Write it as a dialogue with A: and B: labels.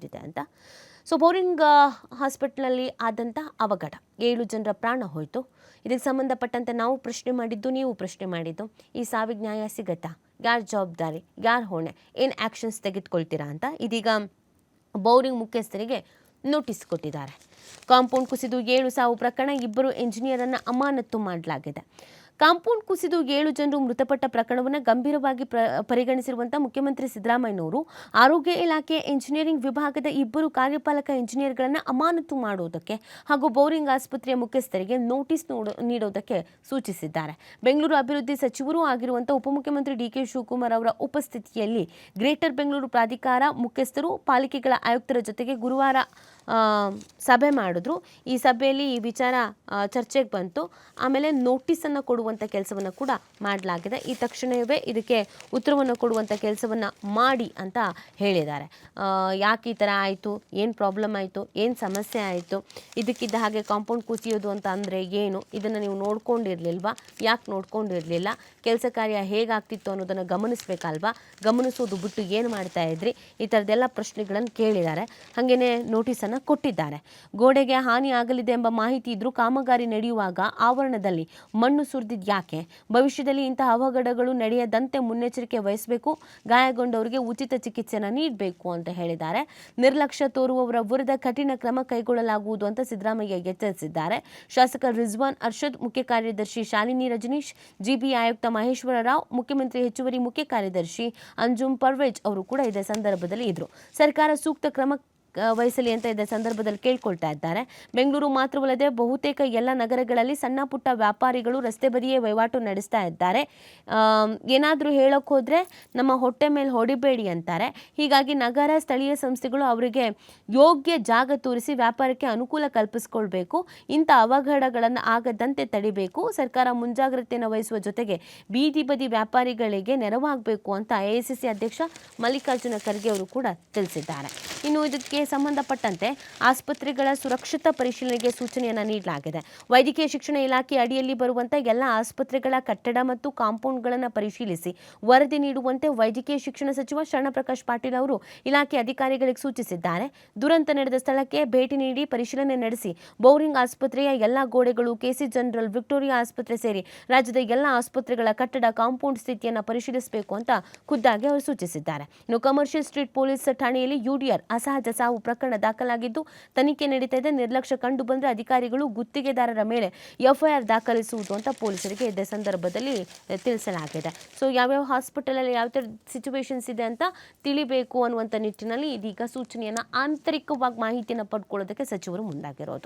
A: ನಡೆದಿದೆ ಅಂತ. So boring ಹಾಸ್ಪಿಟ್ಲಲ್ಲಿ ಆದಂಥ ಅವಘಡ 7 ಜನರ ಪ್ರಾಣ ಹೋಯಿತು. ಇದಕ್ಕೆ ಸಂಬಂಧಪಟ್ಟಂತೆ ನಾವು ಪ್ರಶ್ನೆ ಮಾಡಿದ್ದು, ನೀವು ಪ್ರಶ್ನೆ ಮಾಡಿದ್ದು, ಈ ಸಾವಿಗೆ ನ್ಯಾಯ ಸಿಗತ್ತಾ, ಯಾರು ಜವಾಬ್ದಾರಿ, ಯಾರು ಹೊಣೆ, ಏನು ಆ್ಯಕ್ಷನ್ಸ್ ತೆಗೆದುಕೊಳ್ತೀರಾ ಅಂತ ಇದೀಗ ಬೋರಿಂಗ್ ಮುಖ್ಯಸ್ಥರಿಗೆ ನೋಟಿಸ್ ಕೊಟ್ಟಿದ್ದಾರೆ. ಕಾಂಪೌಂಡ್ ಕುಸಿದು 7 ಸಾವು ಪ್ರಕರಣ, 2 ಎಂಜಿನಿಯರನ್ನು ಅಮಾನತು ಮಾಡಲಾಗಿದೆ. ಕಾಂಪೌಂಡ್ ಕುಸಿದು 7 ಜನರು ಮೃತಪಟ್ಟ ಪ್ರಕರಣವನ್ನು ಗಂಭೀರವಾಗಿ ಪರಿಗಣಿಸಿರುವಂಥ ಮುಖ್ಯಮಂತ್ರಿ ಸಿದ್ದರಾಮಯ್ಯನವರು ಆರೋಗ್ಯ ಇಲಾಖೆ ಎಂಜಿನಿಯರಿಂಗ್ ವಿಭಾಗದ 2 ಕಾರ್ಯಪಾಲಕ ಎಂಜಿನಿಯರ್ಗಳನ್ನು ಅಮಾನತು ಮಾಡುವುದಕ್ಕೆ ಹಾಗೂ ಬೋರಿಂಗ್ ಆಸ್ಪತ್ರೆಯ ಮುಖ್ಯಸ್ಥರಿಗೆ ನೋಟಿಸ್ ನೀಡುವುದಕ್ಕೆ ಸೂಚಿಸಿದ್ದಾರೆ. ಬೆಂಗಳೂರು ಅಭಿವೃದ್ಧಿ ಸಚಿವರೂ ಆಗಿರುವಂಥ ಉಪಮುಖ್ಯಮಂತ್ರಿ ಡಿಕೆ ಶಿವಕುಮಾರ್ ಅವರ ಉಪಸ್ಥಿತಿಯಲ್ಲಿ ಗ್ರೇಟರ್ ಬೆಂಗಳೂರು ಪ್ರಾಧಿಕಾರ ಮುಖ್ಯಸ್ಥರು ಪಾಲಿಕೆಗಳ ಆಯುಕ್ತರ ಜೊತೆಗೆ ಗುರುವಾರ ಸಭೆ ಮಾಡಿದ್ರು. ಈ ಸಭೆಯಲ್ಲಿ ಈ ವಿಚಾರ ಚರ್ಚೆಗೆ ಬಂತು. ಆಮೇಲೆ ನೋಟಿಸನ್ನು ಕೊಡುವಂಥ ಕೆಲಸವನ್ನು ಕೂಡ ಮಾಡಲಾಗಿದೆ. ಈ ತಕ್ಷಣವೇ ಇದಕ್ಕೆ ಉತ್ತರವನ್ನು ಕೊಡುವಂಥ ಕೆಲಸವನ್ನು ಮಾಡಿ ಅಂತ ಹೇಳಿದ್ದಾರೆ. ಯಾಕೆ ಈ ಥರ ಆಯಿತು, ಏನು ಪ್ರಾಬ್ಲಮ್ ಆಯಿತು, ಏನು ಸಮಸ್ಯೆ ಆಯಿತು, ಇದಕ್ಕಿದ್ದ ಹಾಗೆ ಕಾಂಪೌಂಡ್ ಕುಸಿಯೋದು ಅಂತ ಅಂದರೆ ಏನು, ಇದನ್ನು ನೀವು ನೋಡ್ಕೊಂಡಿರಲಿಲ್ವಾ, ಯಾಕೆ ನೋಡ್ಕೊಂಡಿರಲಿಲ್ಲ, ಕೆಲಸ ಕಾರ್ಯ ಹೇಗಾಗ್ತಿತ್ತು ಅನ್ನೋದನ್ನು ಗಮನಿಸಬೇಕಲ್ವಾ, ಗಮನಿಸೋದು ಬಿಟ್ಟು ಏನು ಮಾಡ್ತಾ ಇದ್ರಿ, ಈ ಥರದ್ದೆಲ್ಲ ಪ್ರಶ್ನೆಗಳನ್ನು ಕೇಳಿದ್ದಾರೆ. ಹಾಗೆಯೇ ನೋಟಿಸನ್ನು ಕೊಟ್ಟಿದ್ದಾರೆ. ಗೋಡೆಗೆ ಹಾನಿ ಆಗಲಿದೆ ಎಂಬ ಮಾಹಿತಿ ಇದ್ರೂ ಕಾಮಗಾರಿ ನಡೆಯುವಾಗ ಆವರಣದಲ್ಲಿ ಮಣ್ಣು ಸುರಿದಿದ್ದು ಯಾಕೆ, ಭವಿಷ್ಯದಲ್ಲಿ ಇಂತಹ ಅವಘಡಗಳು ನಡೆಯದಂತೆ ಮುನ್ನೆಚ್ಚರಿಕೆ ವಹಿಸಬೇಕು, ಗಾಯಗೊಂಡವರಿಗೆ ಉಚಿತ ಚಿಕಿತ್ಸೆಯನ್ನು ನೀಡಬೇಕು ಅಂತ ಹೇಳಿದ್ದಾರೆ. ನಿರ್ಲಕ್ಷ್ಯ ತೋರುವವರ ವಿರುದ್ಧ ಕಠಿಣ ಕ್ರಮ ಕೈಗೊಳ್ಳಲಾಗುವುದು ಅಂತ ಸಿದ್ದರಾಮಯ್ಯ ಎಚ್ಚರಿಸಿದ್ದಾರೆ. ಶಾಸಕ ರಿಜ್ವಾನ್ ಅರ್ಷದ್, ಮುಖ್ಯ ಕಾರ್ಯದರ್ಶಿ ಶಾಲಿನಿ ರಜನೀಶ್, ಜಿಬಿ ಆಯುಕ್ತ ಮಹೇಶ್ವರ ರಾವ್, ಮುಖ್ಯಮಂತ್ರಿ ಹೆಚ್ಚುವರಿ ಮುಖ್ಯ ಕಾರ್ಯದರ್ಶಿ ಅಂಜುಮ್ ಪರ್ವೇಜ್ ಅವರು ಕೂಡ ಇದೇ ಸಂದರ್ಭದಲ್ಲಿ ಇದ್ರು. ಸರ್ಕಾರ ಸೂಕ್ತ ಕ್ರಮ ವಹಿಸಲಿ ಅಂತ ಇದ್ದ ಸಂದರ್ಭದಲ್ಲಿ ಕೇಳ್ಕೊಳ್ತಾ ಇದ್ದಾರೆ. ಬೆಂಗಳೂರು ಮಾತ್ರವಲ್ಲದೆ ಬಹುತೇಕ ಎಲ್ಲ ನಗರಗಳಲ್ಲಿ ಸಣ್ಣ ಪುಟ್ಟ ವ್ಯಾಪಾರಿಗಳು ರಸ್ತೆ ಬದಿಯೇ ವಹಿವಾಟು ನಡೆಸ್ತಾ ಇದ್ದಾರೆ. ಏನಾದರೂ ಹೇಳೋಕೆ ಹೋದರೆ ನಮ್ಮ ಹೊಟ್ಟೆ ಮೇಲೆ ಹೊಡಿಬೇಡಿ ಅಂತಾರೆ. ಹೀಗಾಗಿ ನಗರ ಸ್ಥಳೀಯ ಸಂಸ್ಥೆಗಳು ಅವರಿಗೆ ಯೋಗ್ಯ ಜಾಗ ತೋರಿಸಿ ವ್ಯಾಪಾರಕ್ಕೆ ಅನುಕೂಲ ಕಲ್ಪಿಸ್ಕೊಳ್ಬೇಕು. ಇಂಥ ಅವಘಡಗಳನ್ನು ಆಗದಂತೆ ತಡಿಬೇಕು. ಸರ್ಕಾರ ಮುಂಜಾಗ್ರತೆಯನ್ನು ವಹಿಸುವ ಜೊತೆಗೆ ಬೀದಿ ಬದಿ ವ್ಯಾಪಾರಿಗಳಿಗೆ ನೆರವಾಗಬೇಕು ಅಂತ ಎಐಸಿಸಿ ಅಧ್ಯಕ್ಷ ಮಲ್ಲಿಕಾರ್ಜುನ ಖರ್ಗೆ ಅವರು ಕೂಡ ತಿಳಿಸಿದ್ದಾರೆ. ಇನ್ನು ಇದಕ್ಕೆ ಸಂಬಂಧಪಟ್ಟಂತೆ ಆಸ್ಪತ್ರೆಗಳ ಸುರಕ್ಷತಾ ಪರಿಶೀಲನೆಗೆ ಸೂಚನೆಯನ್ನು ನೀಡಲಾಗಿದೆ. ವೈದ್ಯಕೀಯ ಶಿಕ್ಷಣ ಇಲಾಖೆ ಅಡಿಯಲ್ಲಿ ಬರುವಂಥ ಎಲ್ಲ ಆಸ್ಪತ್ರೆಗಳ ಕಟ್ಟಡ ಮತ್ತು ಕಾಂಪೌಂಡ್ಗಳನ್ನು ಪರಿಶೀಲಿಸಿ ವರದಿ ನೀಡುವಂತೆ ವೈದ್ಯಕೀಯ ಶಿಕ್ಷಣ ಸಚಿವ ಶರಣಪ್ರಕಾಶ್ ಪಾಟೀಲ್ ಅವರು ಇಲಾಖೆ ಅಧಿಕಾರಿಗಳಿಗೆ ಸೂಚಿಸಿದ್ದಾರೆ. ದುರಂತ ನಡೆದ ಸ್ಥಳಕ್ಕೆ ಭೇಟಿ ನೀಡಿ ಪರಿಶೀಲನೆ ನಡೆಸಿ ಬೋರಿಂಗ್ ಆಸ್ಪತ್ರೆಯ ಎಲ್ಲ ಗೋಡೆಗಳು, ಕೆಸಿ ಜನರಲ್, ವಿಕ್ಟೋರಿಯಾ ಆಸ್ಪತ್ರೆ ಸೇರಿ ರಾಜ್ಯದ ಎಲ್ಲ ಆಸ್ಪತ್ರೆಗಳ ಕಟ್ಟಡ, ಕಾಂಪೌಂಡ್ ಸ್ಥಿತಿಯನ್ನು ಪರಿಶೀಲಿಸಬೇಕು ಅಂತ ಖುದ್ದಾಗಿ ಅವರು ಸೂಚಿಸಿದ್ದಾರೆ. ಇನ್ನು ಕಮರ್ಷಿಯಲ್ ಸ್ಟ್ರೀಟ್ ಪೊಲೀಸ್ ಠಾಣೆಯಲ್ಲಿ ಯುಡಿಆರ್ ಅಸಹಜ ಸಾವು ಪ್ರಕರಣ ದಾಖಲಾಗಿದ್ದು ತನಿಖೆ ನಡೀತಾ ಇದೆ. ನಿರ್ಲಕ್ಷ್ಯ ಕಂಡು ಬಂದರೆ ಅಧಿಕಾರಿಗಳು ಗುತ್ತಿಗೆದಾರರ ಮೇಲೆ ಎಫ್ಐಆರ್ ದಾಖಲಿಸುವುದು ಅಂತ ಪೊಲೀಸರಿಗೆ ಇದೇ ಸಂದರ್ಭದಲ್ಲಿ ತಿಳಿಸಲಾಗಿದೆ. ಸೊ ಯಾವ್ಯಾವ ಹಾಸ್ಪಿಟಲಲ್ಲಿ ಯಾವ ಥರ ಸಿಚುವೇಶನ್ಸ್ ಇದೆ ಅಂತ ತಿಳಿಬೇಕು ಅನ್ನುವಂಥ ನಿಟ್ಟಿನಲ್ಲಿ ಇದೀಗ ಸೂಚನೆಯನ್ನು ಆಂತರಿಕವಾಗಿ ಮಾಹಿತಿಯನ್ನು ಪಡ್ಕೊಳ್ಳೋದಕ್ಕೆ ಸಚಿವರು ಮುಂದಾಗಿರೋದು.